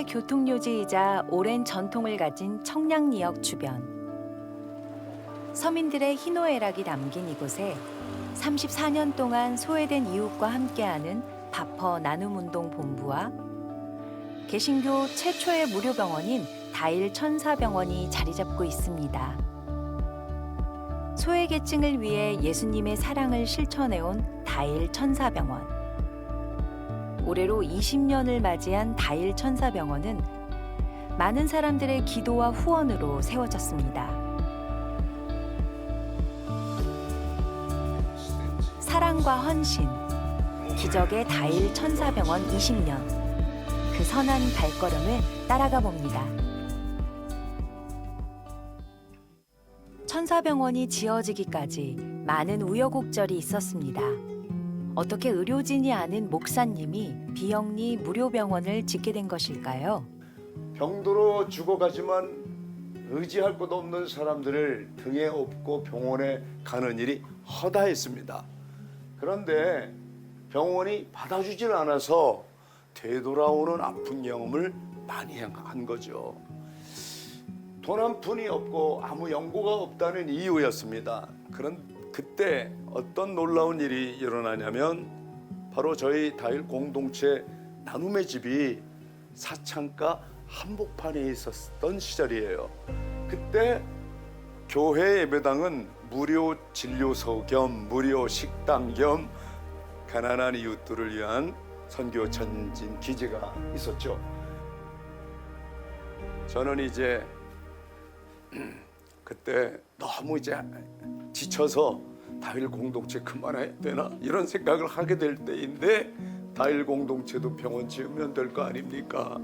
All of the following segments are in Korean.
교통요지이자 오랜 전통을 가진 청량리역 주변. 서민들의 희노애락이 담긴 이곳에 34년 동안 소외된 이웃과 함께하는 바퍼 나눔운동 본부와 개신교 최초의 무료 병원인 다일 천사병원이 자리 잡고 있습니다. 소외계층을 위해 예수님의 사랑을 실천해온 다일 천사병원. 올해로 20년을 맞이한 다일 천사병원은 많은 사람들의 기도와 후원으로 세워졌습니다. 사랑과 헌신, 기적의 다일 천사병원 20년. 그 선한 발걸음을 따라가 봅니다. 천사병원이 지어지기까지 많은 우여곡절이 있었습니다. 어떻게 의료진이 아닌 목사님이 비영리 무료병원을 짓게 된 것일까요? 병들어 죽어가지만 의지할 곳 없는 사람들을 등에 업고 병원에 가는 일이 허다했습니다. 그런데 병원이 받아주질 않아서 되돌아오는 아픈 경험을 많이 한 거죠. 돈 한 푼이 없고 아무 연고가 없다는 이유였습니다. 그때 어떤 놀라운 일이 일어나냐면 바로 저희 다일 공동체 나눔의 집이 사창가 한복판에 있었던 시절이에요. 그때 교회 예배당은 무료 진료소 겸 무료 식당 겸 가난한 이웃들을 위한 선교 전진 기지가 있었죠. 저는 이제 그때 너무 이제 지쳐서 다일 공동체 그만해야 되나 이런 생각을 하게 될 때인데 다일 공동체도 병원 지으면 될 거 아닙니까?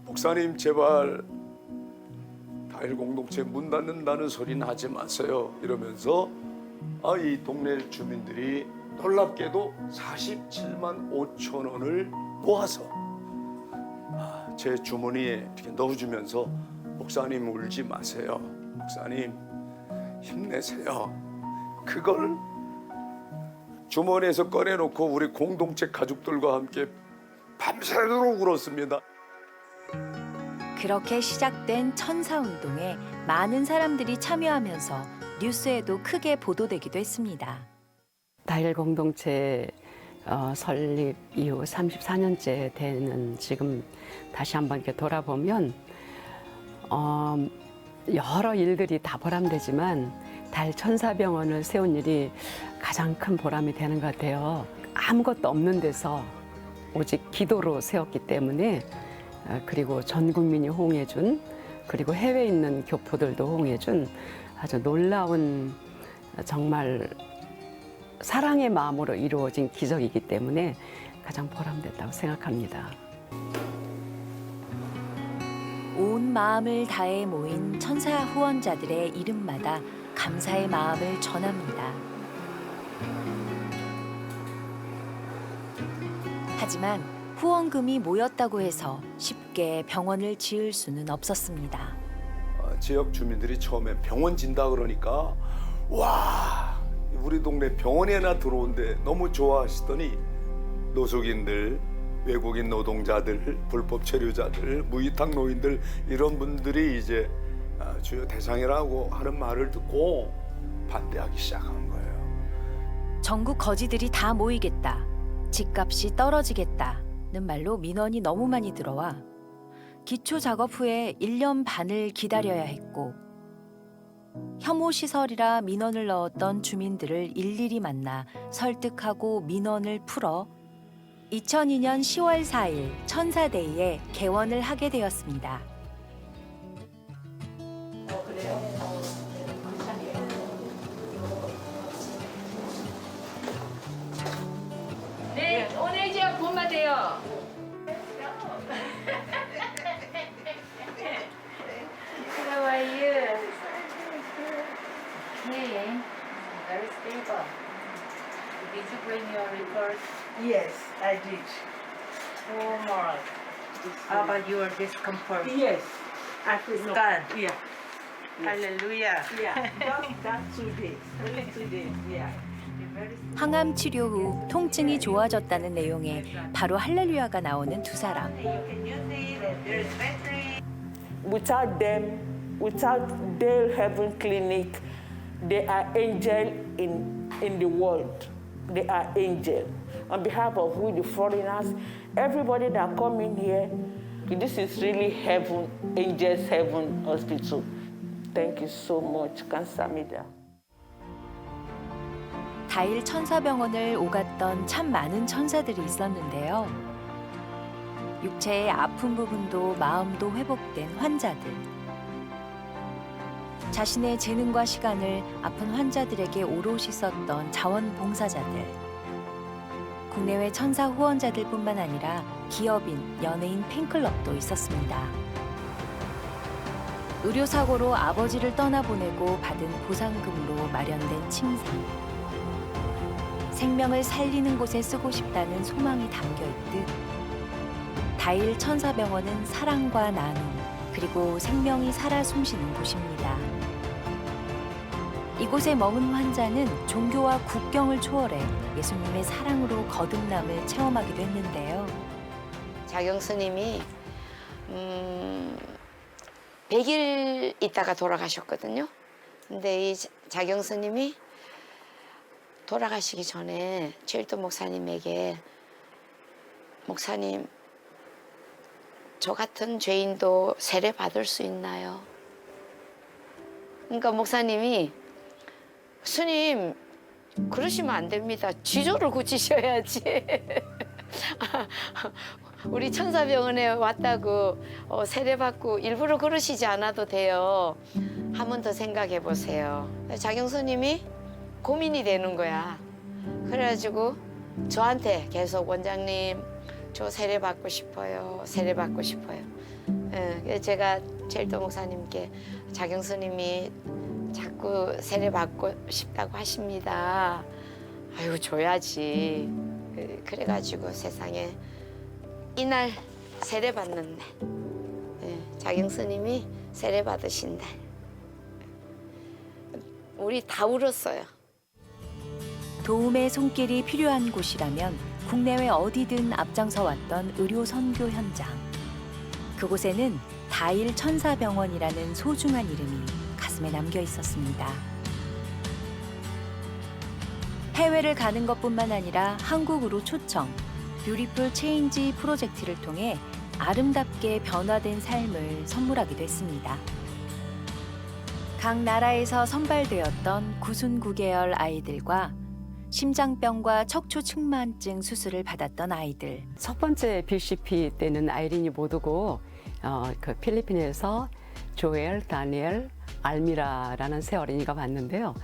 목사님 제발 다일 공동체 문 닫는다는 소리는 하지 마세요 이러면서 이 동네 주민들이 놀랍게도 47만 5천 원을 모아서 제 주머니에 이렇게 넣어주면서 목사님 울지 마세요. 목사님 힘내세요. 그걸 주머니에서 꺼내놓고 우리 공동체 가족들과 함께 밤새도록 울었습니다. 그렇게 시작된 천사운동에 많은 사람들이 참여하면서 뉴스에도 크게 보도되기도 했습니다. 다일 공동체 설립 이후 34년째 되는 지금 다시 한번 이렇게 돌아보면 여러 일들이 다 보람되지만 다일 천사병원을 세운 일이 가장 큰 보람이 되는 것 같아요. 아무것도 없는 데서 오직 기도로 세웠기 때문에 그리고 전 국민이 호응해준 그리고 해외에 있는 교포들도 호응해준 아주 놀라운 정말 사랑의 마음으로 이루어진 기적이기 때문에 가장 보람됐다고 생각합니다. 온 마음을 다해 모인 천사 후원자들의 이름마다 감사의 마음을 전합니다. 하지만 후원금이 모였다고 해서 쉽게 병원을 지을 수는 없었습니다. 지역 주민들이 처음에 병원 진다 그러니까 와 우리 동네 병원에나 들어온데 너무 좋아하시더니 노숙인들, 외국인 노동자들, 불법 체류자들, 무위탁 노인들 이런 분들이 이제 주요 대상이라고 하는 말을 듣고 반대하기 시작한 거예요. 전국 거지들이 다 모이겠다. 집값이 떨어지겠다는 말로 민원이 너무 많이 들어와 기초 작업 후에 1년 반을 기다려야 했고 혐오 시설이라 민원을 넣었던 주민들을 일일이 만나 설득하고 민원을 풀어 2002년 10월 4일 천사데이에 개원을 하게 되었습니다. 네, 오늘 제가 본받아요. How are you? Okay, very stable. Did you bring your report? Yes, I did. Tomorrow. How about your discomfort? Yes, I could not. Scan. Yeah, Hallelujah. yeah. Just that 2 days, only 2 days. Yeah. 항암 치료 후 통증이 좋아졌다는 내용의 바로 할렐루야가 나오는 두 사람. Without them, without Dale Heaven Clinic, they are angel in the world. They are angel. On behalf of we the foreigners, everybody that come in here, this is really heaven, angels heaven hospital. Thank you so much. 감사합니다. 다일 천사병원을 오갔던 참 많은 천사들이 있었는데요. 육체의 아픈 부분도 마음도 회복된 환자들. 자신의 재능과 시간을 아픈 환자들에게 오롯이 썼던 자원봉사자들. 국내외 천사 후원자들뿐만 아니라 기업인, 연예인 팬클럽도 있었습니다. 의료사고로 아버지를 떠나보내고 받은 보상금으로 마련된 침상. 생명을 살리는 곳에 쓰고 싶다는 소망이 담겨있듯 다일 천사병원은 사랑과 나눔, 그리고 생명이 살아 숨쉬는 곳입니다. 이곳에 머문 환자는 종교와 국경을 초월해 예수님의 사랑으로 거듭남을 체험하기도 했는데요. 자경 스님이 100일 있다가 돌아가셨거든요. 근데 이 자경 스님이 돌아가시기 전에 최일도 목사님에게 목사님, 저 같은 죄인도 세례 받을 수 있나요? 그러니까 목사님이 스님, 그러시면 안 됩니다. 지조를 고치셔야지. 우리 천사병원에 왔다고 세례받고 일부러 그러시지 않아도 돼요. 한 번 더 생각해 보세요. 자경 스님이 고민이 되는 거야. 그래가지고 저한테 계속 원장님, 저 세례받고 싶어요. 세례받고 싶어요. 그래서 제가 제일도 목사님께 자경 스님이 자꾸 세례받고 싶다고 하십니다. 아이고, 줘야지. 그래가지고 세상에 이날 세례받는 날, 자경 스님이 세례받으신 날, 우리 다 울었어요. 도움의 손길이 필요한 곳이라면 국내외 어디든 앞장서 왔던 의료 선교 현장. 그곳에는 다일 천사병원이라는 소중한 이름이 가슴에 남겨 있었습니다. 해외를 가는 것뿐만 아니라 한국으로 초청, 뷰티풀 체인지 프로젝트를 통해 아름답게 변화된 삶을 선물하기도 했습니다. 각 나라에서 선발되었던 99개월 아이들과 심장병과 척추측만증 수술을 받았던 아이들. 첫 번째 BCP 때는 아이린이 못 오고 그 필리핀에서 조엘, 다니엘, 알미라라는 세 어린이가 왔는데요.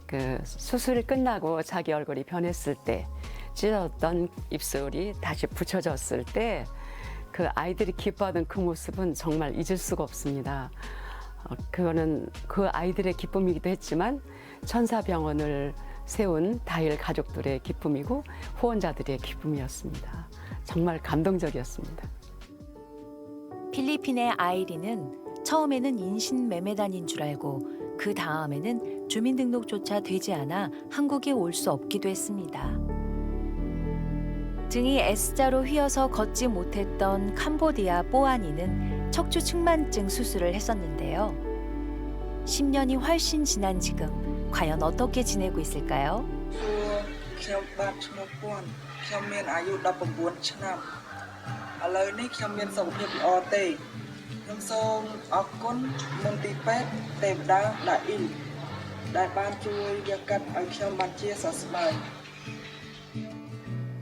그 수술이 끝나고 자기 얼굴이 변했을 때, 찢어졌던 입술이 다시 붙여졌을 때 그 아이들이 기뻐하던 그 모습은 정말 잊을 수가 없습니다. 그거는 그 아이들의 기쁨이기도 했지만 천사병원을 세운 다일 가족들의 기쁨이고 후원자들의 기쁨이었습니다. 정말 감동적이었습니다. 필리핀의 아이린은 처음에는 인신매매단인 줄 알고 그 다음에는 주민등록조차 되지 않아 한국에 올 수 없기도 했습니다. 등이 S자로 휘어서 걷지 못했던 캄보디아 뽀아니는 척추측만증 수술을 했었는데요. 10년이 훨씬 지난 지금 과연 어떻게 지내고 있을까요? ខ្ញុំបាទឈ្មោះពាន់ខ្ញុំមានអាយុ19ឆ្នាំឥឡូវនេះខ្ញុំមានសុខភាពល្អទេខ្ញុំសូមអរគុណមន្ទីរពេទ្យទេវតាដាអ៊ីលដែលបានជួយយកកាត់ឲ្យខ្ញុំបានជាសះស្បើយ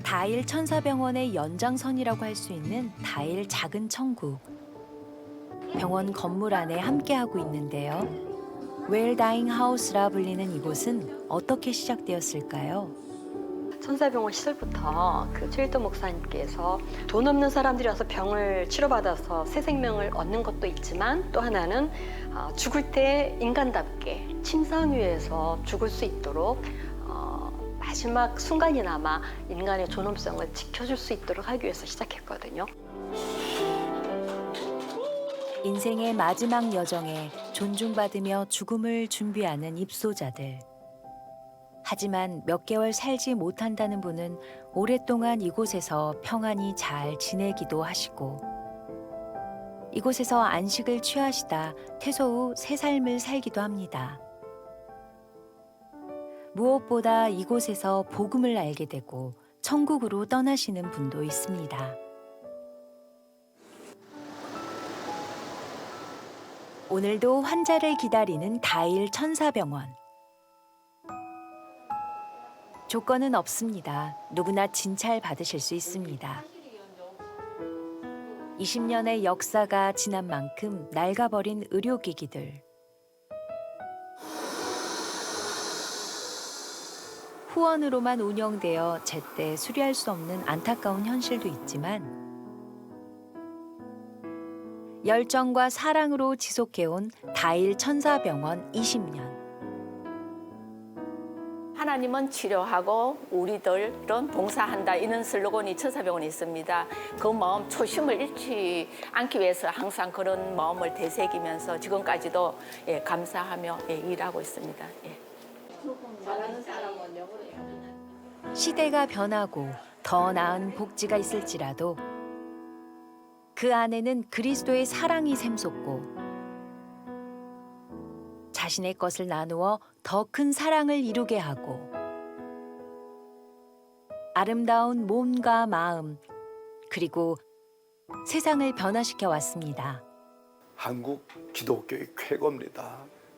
다일 천사병원의 연장선이라고 할 수 있는 다일 작은 천국. 병원 건물 안에 함께하고 있는데요. 웰다잉 하우스라 불리는 이곳은 어떻게 시작되었을까요? 천사병원 시설부터 그 최일도 목사님께서 돈 없는 사람들이 와서 병을 치료받아서 새 생명을 얻는 것도 있지만 또 하나는 죽을 때 인간답게 침상 위에서 죽을 수 있도록 마지막 순간이나마 인간의 존엄성을 지켜줄 수 있도록 하기 위해서 시작했거든요. 인생의 마지막 여정에 존중받으며 죽음을 준비하는 입소자들. 하지만 몇 개월 살지 못한다는 분은 오랫동안 이곳에서 평안히 잘 지내기도 하시고 이곳에서 안식을 취하시다 퇴소 후 새 삶을 살기도 합니다. 무엇보다 이곳에서 복음을 알게 되고 천국으로 떠나시는 분도 있습니다. 오늘도 환자를 기다리는 다일 천사병원. 조건은 없습니다. 누구나 진찰 받으실 수 있습니다. 20년의 역사가 지난 만큼 낡아버린 의료기기들. 후원으로만 운영되어 제때 수리할 수 없는 안타까운 현실도 있지만 열정과 사랑으로 지속해온 다일 천사병원 20년. 하나님은 치료하고 우리들은 봉사한다, 이런 슬로건이 천사병원에 있습니다. 그 마음, 초심을 잃지 않기 위해서 항상 그런 마음을 되새기면서 지금까지도 감사하며 일하고 있습니다. 시대가 변하고 더 나은 복지가 있을지라도 그 안에는 그리스도의 사랑이 샘솟고 자신의 것을 나누어 더 큰 사랑을 이루게 하고 아름다운 몸과 마음 그리고 세상을 변화시켜 왔습니다. 한국 기독교의 쾌거입니다.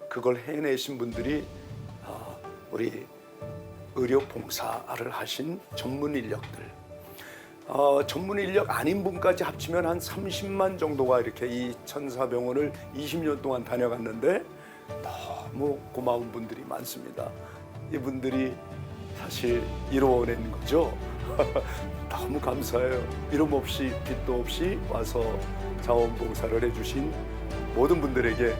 그걸 해내신 분들이 우리 의료 봉사를 하신 전문 인력들, 전문 인력 아닌 분까지 합치면 한 30만 정도가 이렇게 이 천사병원을 20년 동안 다녀갔는데 너무 고마운 분들이 많습니다. 이분들이 사실 이루어낸 거죠. 너무 감사해요. 이름 없이 빚도 없이 와서 자원봉사를 해주신 모든 분들에게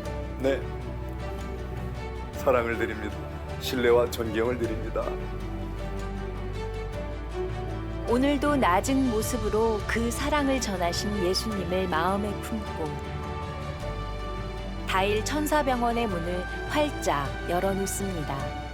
사랑을 드립니다. 신뢰와 존경을 드립니다. 오늘도 낮은 모습으로 그 사랑을 전하신 예수님을 마음에 품고 다일 천사병원의 문을 활짝 열어놓습니다.